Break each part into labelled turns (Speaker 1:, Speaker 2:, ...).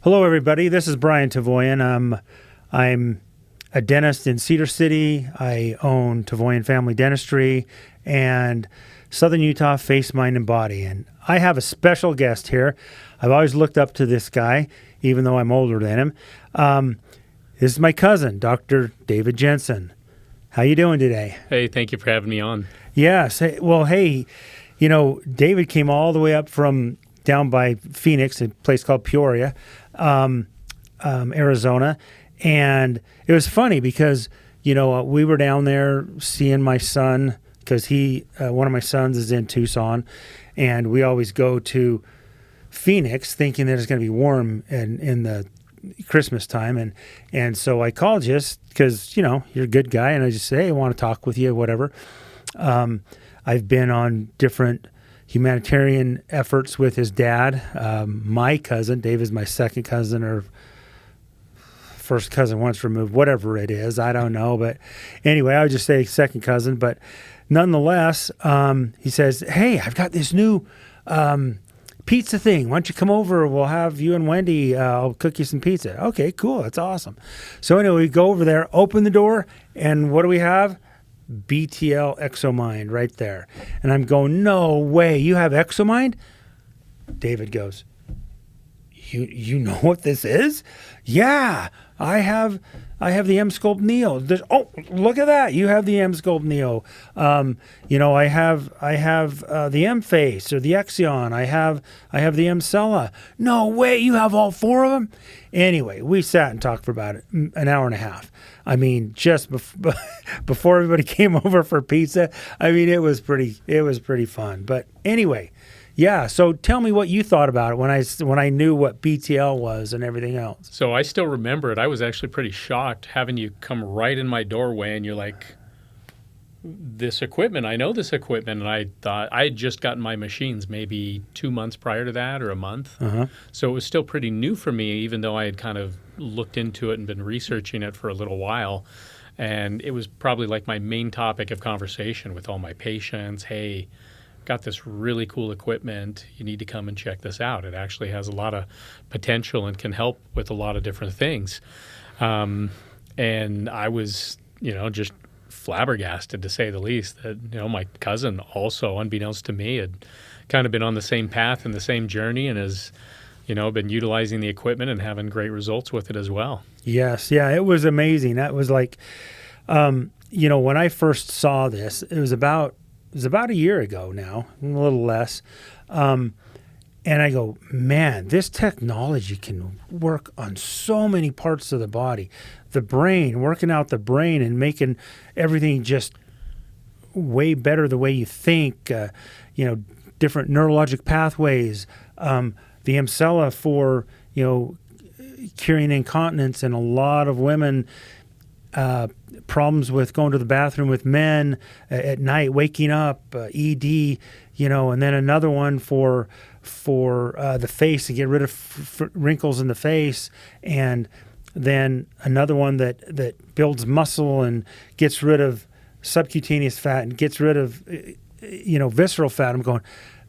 Speaker 1: Hello, everybody. This is Brian Tavoian. I'm a dentist in Cedar City. I own Tavoian Family Dentistry and Southern Utah Face, Mind, and Body. And I have a special guest here. I've always looked up to this guy, even though I'm older than him. This is my cousin, Dr. David Jensen. How you doing today?
Speaker 2: Hey, thank you for having me on.
Speaker 1: Yes. Hey, David came all the way up from down by Phoenix, a place called Peoria, Arizona. And it was funny because, we were down there seeing my son because one of my sons is in Tucson, and we always go to Phoenix thinking that it's going to be warm in the Christmas time. And so I called you because, you're a good guy, and I just say, hey, I want to talk with you, whatever. I've been on different humanitarian efforts with his dad. My cousin, Dave, is my second cousin or first cousin once removed, whatever it is. I don't know. But anyway, I would just say second cousin. But nonetheless, he says, hey, I've got this new pizza thing. Why don't you come over? We'll have you and Wendy. I'll cook you some pizza. Okay, cool. That's awesome. So anyway, we go over there, open the door, and what do we have? BTL EXOMIND right there. And I'm going, no way, you have EXOMIND? David goes, you know what this is? Yeah, I have the M-Sculpt Neo. Look at that. You have the M-Sculpt Neo. I have the M-Face or the Exion. I have the M-Cella. No way, you have all four of them? Anyway, we sat and talked for about an hour and a half. I mean, just before everybody came over for pizza. I mean, it was pretty fun. But anyway, yeah. So tell me what you thought about it when I knew what BTL was and everything else.
Speaker 2: So I still remember it. I was actually pretty shocked having you come right in my doorway, and you're like, this equipment, I know this equipment. And I thought I had just gotten my machines maybe 2 months prior to that, or a month.
Speaker 1: Uh-huh.
Speaker 2: So it was still pretty new for me, even though I had kind of looked into it and been researching it for a little while. And it was probably like my main topic of conversation with all my patients. Hey, got this really cool equipment. You need to come and check this out. It actually has a lot of potential and can help with a lot of different things. And I was, just flabbergasted, to say the least, that, my cousin also, unbeknownst to me, had kind of been on the same path and the same journey, and has, been utilizing the equipment and having great results with it as well.
Speaker 1: Yes. Yeah, it was amazing. That was like, when I first saw this, it was about a year ago now, a little less. And I go, man, this technology can work on so many parts of the body. The brain, working out the brain and making everything just way better the way you think, different neurologic pathways. The M-Cella for, curing incontinence, and a lot of women problems with going to the bathroom with men at night, waking up, ED, and then another one for the face to get rid of wrinkles in the face, and then another one that builds muscle and gets rid of subcutaneous fat and gets rid of visceral fat. I'm going,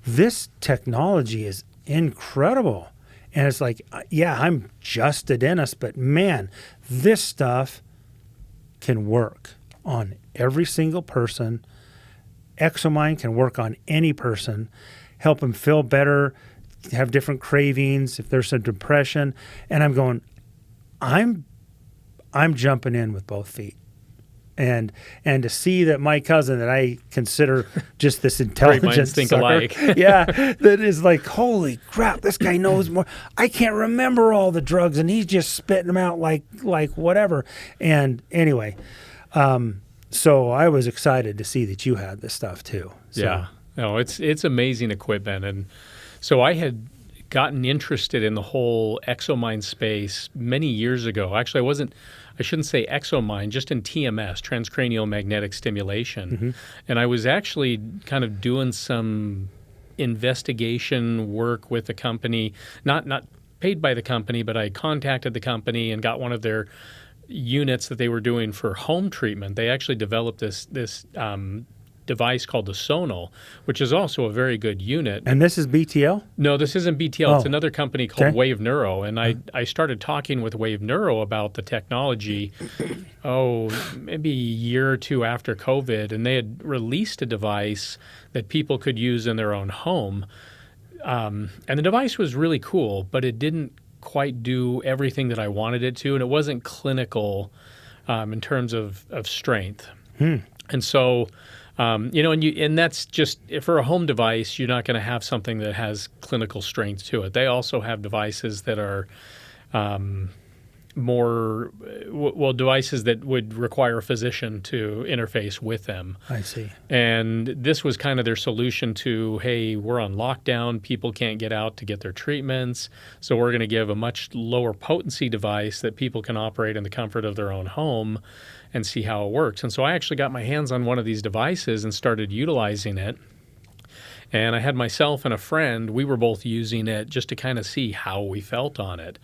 Speaker 1: this technology is incredible. And it's like, yeah, I'm just a dentist, but man, this stuff can work on every single person. EXOMIND can work on any person, help them feel better, have different cravings, if there's some depression. And I'm going, I'm jumping in with both feet. And to see that my cousin, that I consider just this intelligent
Speaker 2: Great minds think
Speaker 1: sucker,
Speaker 2: alike.
Speaker 1: yeah, that is like, holy crap, this guy knows more. I can't remember all the drugs, and he's just spitting them out like whatever. And anyway, so I was excited to see that you had this stuff too. So.
Speaker 2: Yeah, no, it's amazing equipment. And so I had gotten interested in the whole EXOMIND space many years ago. Actually, I shouldn't say EXOMIND, just in TMS, transcranial magnetic stimulation.
Speaker 1: Mm-hmm.
Speaker 2: And I was actually kind of doing some investigation work with the company, not paid by the company, but I contacted the company and got one of their units that they were doing for home treatment. They actually developed this device called the Sonal, which is also a very good unit.
Speaker 1: And this is BTL?
Speaker 2: No, this isn't BTL. It's
Speaker 1: Oh.
Speaker 2: another company called
Speaker 1: Okay.
Speaker 2: Wave Neuro. And I started talking with Wave Neuro about the technology, maybe a year or two after COVID. And they had released a device that people could use in their own home. And the device was really cool, but it didn't quite do everything that I wanted it to. And it wasn't clinical in terms of strength. And so, and that's just, for a home device, you're not going to have something that has clinical strength to it. They also have devices that are devices that would require a physician to interface with them.
Speaker 1: I see.
Speaker 2: And this was kind of their solution to, hey, we're on lockdown, people can't get out to get their treatments, so we're going to give a much lower potency device that people can operate in the comfort of their own home and see how it works. And so I actually got my hands on one of these devices and started utilizing it. And I had myself and a friend, we were both using it just to kind of see how we felt on it.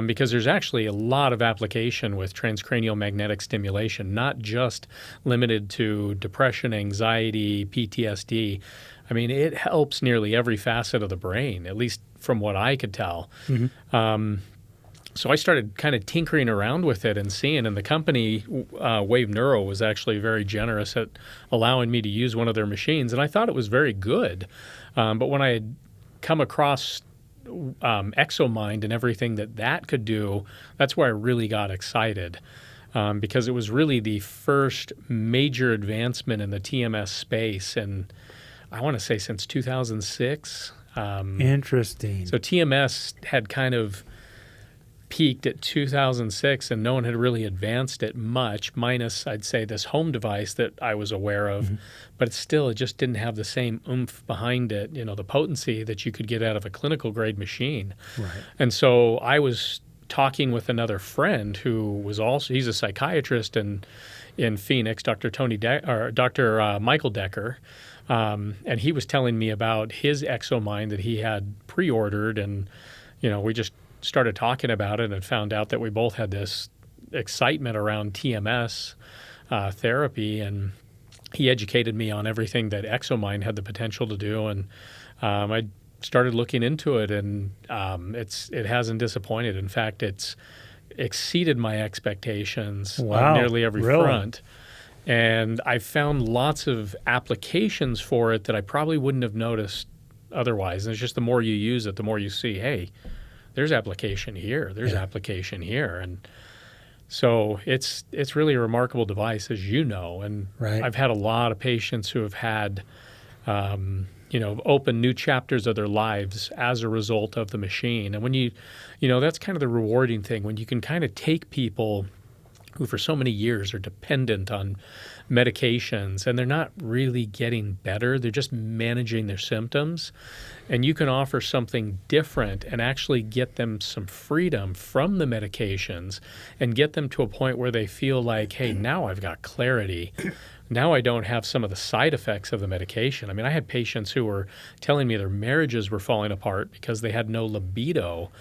Speaker 2: Because there's actually a lot of application with transcranial magnetic stimulation, not just limited to depression, anxiety, PTSD. I mean, it helps nearly every facet of the brain, at least from what I could tell. So I started kind of tinkering around with it and seeing, and the company, Wave Neuro, was actually very generous at allowing me to use one of their machines, and I thought it was very good. But when I had come across EXOMIND and everything that could do, that's where I really got excited, because it was really the first major advancement in the TMS space, and I want to say since 2006.
Speaker 1: Interesting.
Speaker 2: So TMS had kind of peaked at 2006, and no one had really advanced it much, minus, I'd say, this home device that I was aware of. But it just didn't have the same oomph behind it, the potency that you could get out of a clinical grade machine.
Speaker 1: Right.
Speaker 2: And so I was talking with another friend who was he's a psychiatrist in Phoenix, Dr. Michael Decker. And he was telling me about his EXOMIND that he had pre-ordered, and we just started talking about it and found out that we both had this excitement around TMS therapy, and he educated me on everything that EXOMIND had the potential to do, and I started looking into it, and it hasn't disappointed. In fact, it's exceeded my expectations on nearly every front. And I found lots of applications for it that I probably wouldn't have noticed otherwise. And it's just the more you use it, the more you see, hey, there's application here, there's application here. And so it's really a remarkable device, as you know. And I've had a lot of patients who have had, open new chapters of their lives as a result of the machine. And when that's kind of the rewarding thing, when you can kind of take people who for so many years are dependent on medications and they're not really getting better, they're just managing their symptoms, and you can offer something different and actually get them some freedom from the medications and get them to a point where they feel like, hey, now I've got clarity. Now I don't have some of the side effects of the medication. I mean, I had patients who were telling me their marriages were falling apart because they had no libido,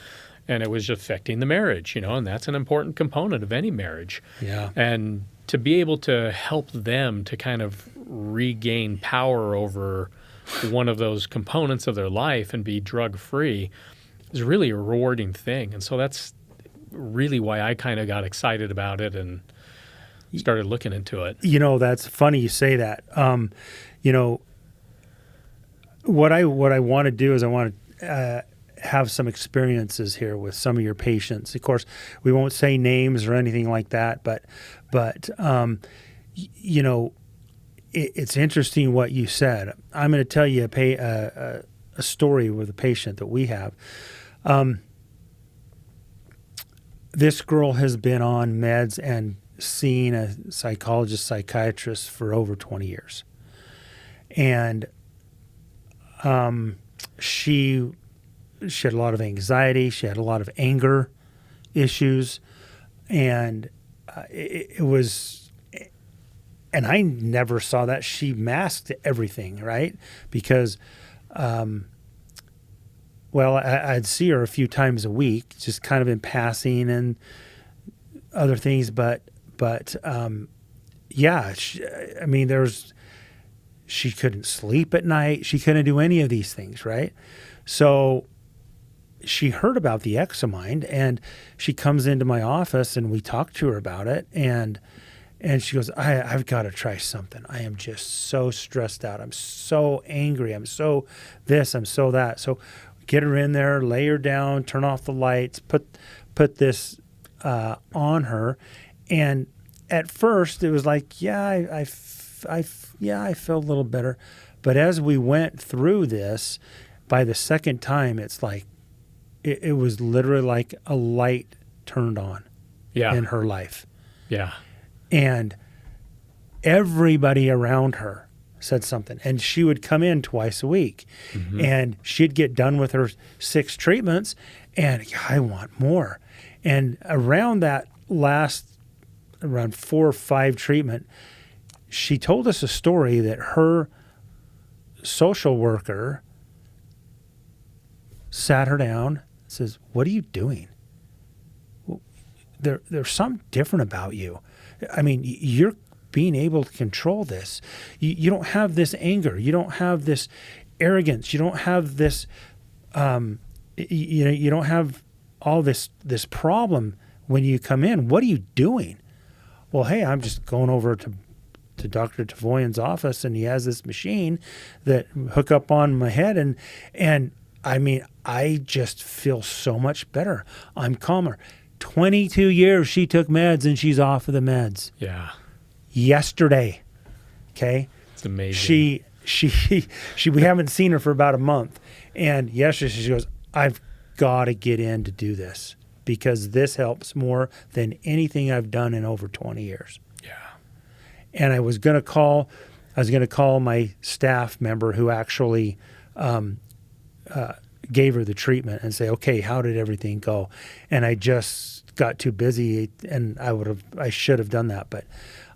Speaker 2: and it was affecting the marriage, and that's an important component of any marriage. Yeah. And to be able to help them to kind of regain power over one of those components of their life and be drug-free is really a rewarding thing. And so that's really why I kind of got excited about it and started looking into it.
Speaker 1: That's funny you say that. What I want to do is I want to have some experiences here with some of your patients. Of course, we won't say names or anything like that, but it's interesting what you said. I'm going to tell you a story with a patient that we have. This girl has been on meds and seen a psychiatrist for over 20 years. And she had a lot of anxiety. She had a lot of anger issues. And it was, and I never saw that. She masked everything, right? Because, I'd see her a few times a week, just kind of in passing and other things. But there's, she couldn't sleep at night. She couldn't do any of these things, right? So she heard about the EXOMIND, and she comes into my office, and we talk to her about it, and she goes, I've got to try something. I am just so stressed out. I'm so angry. I'm so this, I'm so that. So get her in there, lay her down, turn off the lights, put this on her. And at first it was like, yeah, I feel a little better. But as we went through this, by the second time, it's like, it was literally like a light turned on in her life.
Speaker 2: Yeah.
Speaker 1: And everybody around her said something. And she would come in twice a week. Mm-hmm. And she'd get done with her 6 treatments. And I want more. And around that around 4 or 5 treatment, she told us a story that her social worker sat her down, says, "What are you doing? There's something different about you. I mean, you're being able to control this. You don't have this anger. You don't have this arrogance. You don't have this, you don't have all this problem when you come in. What are you doing?" Well, hey, I'm just going over to Dr. Tavoian's office, and he has this machine that hook up on my head, and I mean, I just feel so much better. I'm calmer. 22 years she took meds, and she's off of the meds.
Speaker 2: Yeah.
Speaker 1: Yesterday. Okay.
Speaker 2: It's amazing.
Speaker 1: We haven't seen her for about a month. And yesterday she goes, "I've got to get in to do this because this helps more than anything I've done in over 20 years.
Speaker 2: Yeah.
Speaker 1: And I was going to call my staff member who actually gave her the treatment and say, "Okay, how did everything go?" And I just got too busy, and I should have done that. But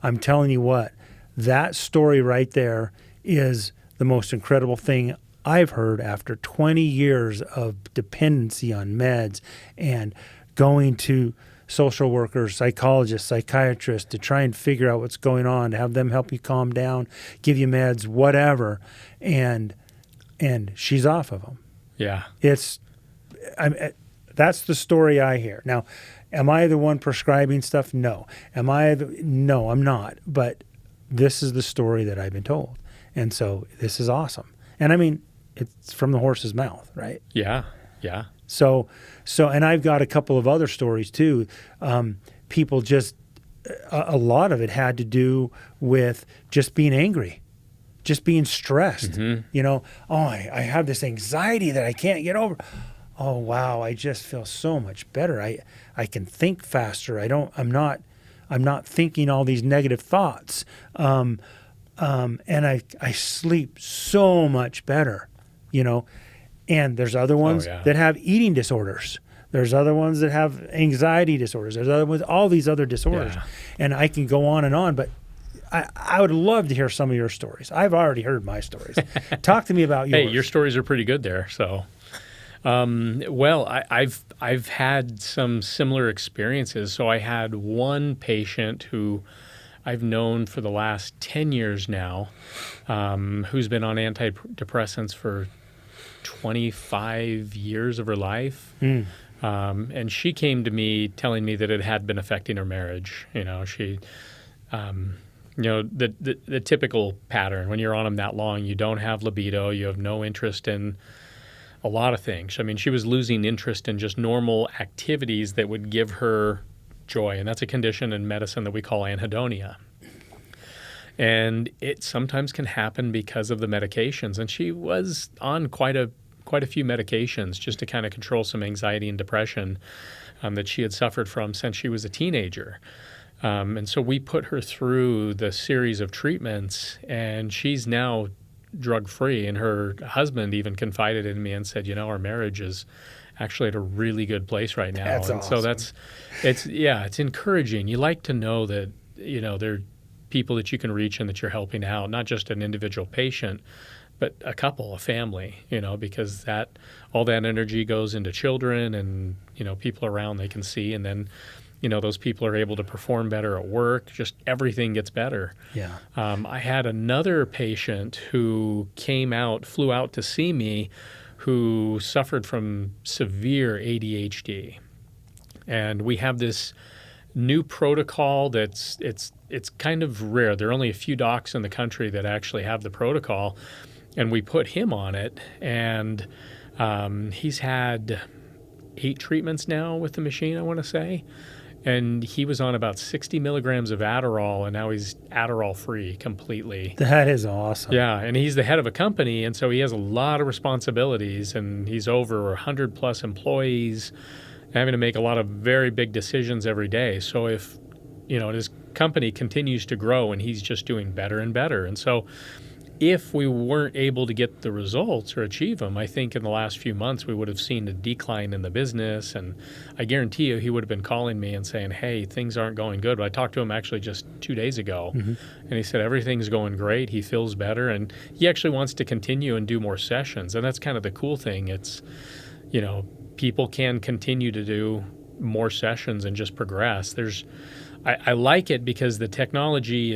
Speaker 1: I'm telling you what, that story right there is the most incredible thing I've heard after 20 years of dependency on meds and going to social workers, psychologists, psychiatrists to try and figure out what's going on, to have them help you calm down, give you meds, whatever. And she's off of them.
Speaker 2: Yeah.
Speaker 1: That's the story I hear. Now, am I the one prescribing stuff? No. No, I'm not. But this is the story that I've been told. And so this is awesome. And I mean, it's from the horse's mouth, right?
Speaker 2: Yeah. Yeah.
Speaker 1: So, and I've got a couple of other stories too. People a lot of it had to do with just being angry, just being stressed. Mm-hmm. I have this anxiety that I can't get over. Oh, wow. I just feel so much better. I can think faster. I'm not thinking all these negative thoughts. And I sleep so much better, and there's other ones that have eating disorders. There's other ones that have anxiety disorders. There's other ones, all these other disorders. Yeah. And I can go on, but I would love to hear some of your stories. I've already heard my stories. Talk to me about yours.
Speaker 2: Hey, your stories are pretty good there. So, I've had some similar experiences. So I had one patient who I've known for the last 10 years now, who's been on antidepressants for 25 years of her life. And she came to me telling me that it had been affecting her marriage. She, the typical pattern when you're on them that long, you don't have libido, you have no interest in a lot of things. I mean, she was losing interest in just normal activities that would give her joy. And that's a condition in medicine that we call anhedonia. And it sometimes can happen because of the medications. And she was on quite a few medications just to kind of control some anxiety and depression that she had suffered from since she was a teenager. And so we put her through the series of treatments, and she's now drug-free. And her husband even confided in me and said, our marriage is actually at a really good place right now.
Speaker 1: That's awesome.
Speaker 2: So it's encouraging. You like to know that, there are people that you can reach and that you're helping out, not just an individual patient, but a family, because all that energy goes into children and, people around they can see. And then, those people are able to perform better at work. Just everything gets better.
Speaker 1: Yeah.
Speaker 2: I had another patient who flew out to see me, who suffered from severe ADHD. And we have this new protocol it's kind of rare. There are only a few docs in the country that actually have the protocol. And we put him on it. And he's had 8 treatments now with the machine, I want to say. And he was on about 60 milligrams of Adderall, and now he's Adderall-free completely.
Speaker 1: That is awesome.
Speaker 2: Yeah, and he's the head of a company, and so he has a lot of responsibilities, and he's over 100-plus employees, having to make a lot of very big decisions every day. So if, his company continues to grow, and he's just doing better and better. And so if we weren't able to get the results or achieve them, I think in the last few months we would have seen a decline in the business. And I guarantee you he would have been calling me and saying, hey, things aren't going good. But I talked to him actually just 2 days ago, and he said everything's going great. He feels better, and he actually wants to continue and do more sessions. And that's kind of the cool thing. It's, people can continue to do more sessions and just progress. I like it because the technology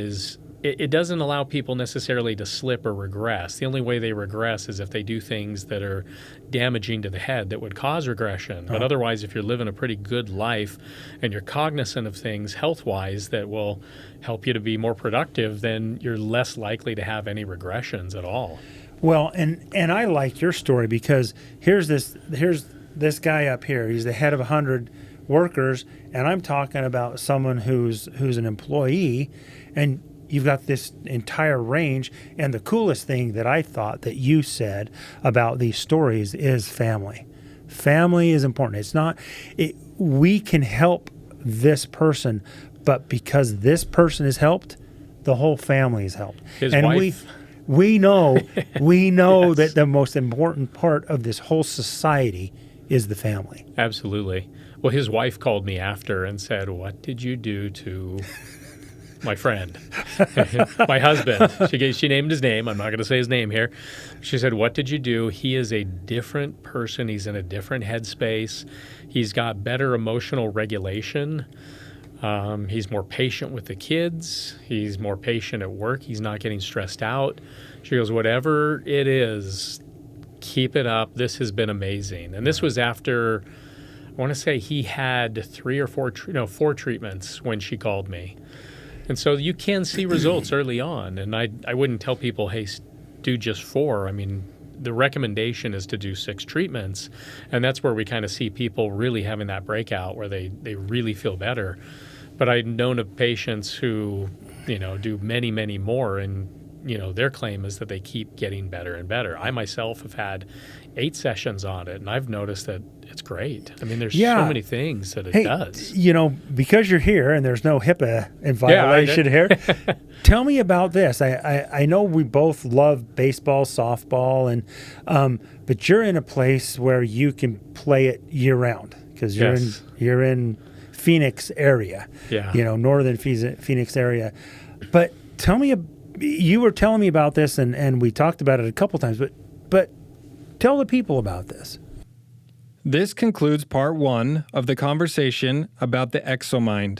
Speaker 2: it doesn't allow people necessarily to slip or regress. The only way they regress is if they do things that are damaging to the head that would cause regression. But otherwise, if you're living a pretty good life and you're cognizant of things health-wise that will help you to be more productive, then you're less likely to have any regressions at all.
Speaker 1: Well, and I like your story because here's this guy up here. He's the head of 100 workers, and I'm talking about someone who's an employee, and you've got this entire range. And the coolest thing that I thought that you said about these stories is family. Family is important. It's not, we can help this person, but because this person is helped, the whole family is helped.
Speaker 2: His
Speaker 1: and
Speaker 2: wife.
Speaker 1: we know
Speaker 2: Yes.
Speaker 1: that the most important part of this whole society is the family.
Speaker 2: Absolutely. Well, his wife called me after and said, what did you do to my friend, my husband? She named his name. I'm not going to say his name here. She said, what did you do? He is a different person. He's in a different headspace. He's got better emotional regulation. He's more patient with the kids. He's more patient at work. He's not getting stressed out. She goes, whatever it is, keep it up. This has been amazing. And this was after, I want to say he had 4 treatments when she called me. And so you can see results early on. And I wouldn't tell people, hey, do just 4. I mean, the recommendation is to do 6 treatments. And that's where we kind of see people really having that breakout where they really feel better. But I've known of patients who, do many, many more. And, their claim is that they keep getting better and better. I myself have had 8 sessions on it, and I've noticed that it's great. I mean, there's so many things that it does.
Speaker 1: Because you're here and there's no HIPAA in violation here, tell me about this. I know we both love baseball, softball, and but you're in a place where you can play it year round because you're in Phoenix area, northern Phoenix area. But tell me, you were telling me about this, and we talked about it a couple times, but tell the people about this.
Speaker 3: This concludes part 1 of the conversation about the EXOMIND.